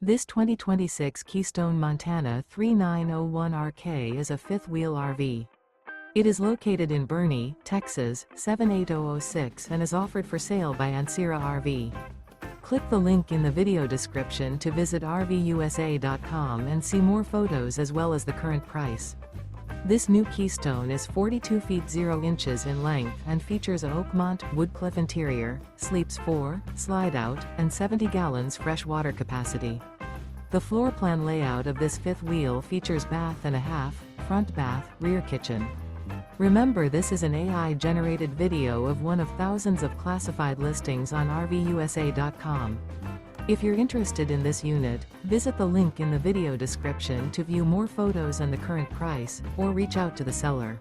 This 2026 Keystone Montana 3901RK is a fifth-wheel RV. It is located in Boerne, Texas, 78006 and is offered for sale by Ancira RV. Click the link in the video description to visit RVUSA.com and see more photos as well as the current price. This new Keystone is 42 feet 0 inches in length and features a Oakmont, Woodcliff interior, sleeps 4, slide-out, and 70 gallons fresh water capacity. The floor plan layout of this fifth wheel features bath and a half, front bath, rear kitchen. Remember, this is an AI-generated video of one of thousands of classified listings on RVUSA.com. If you're interested in this unit, visit the link in the video description to view more photos and the current price, or reach out to the seller.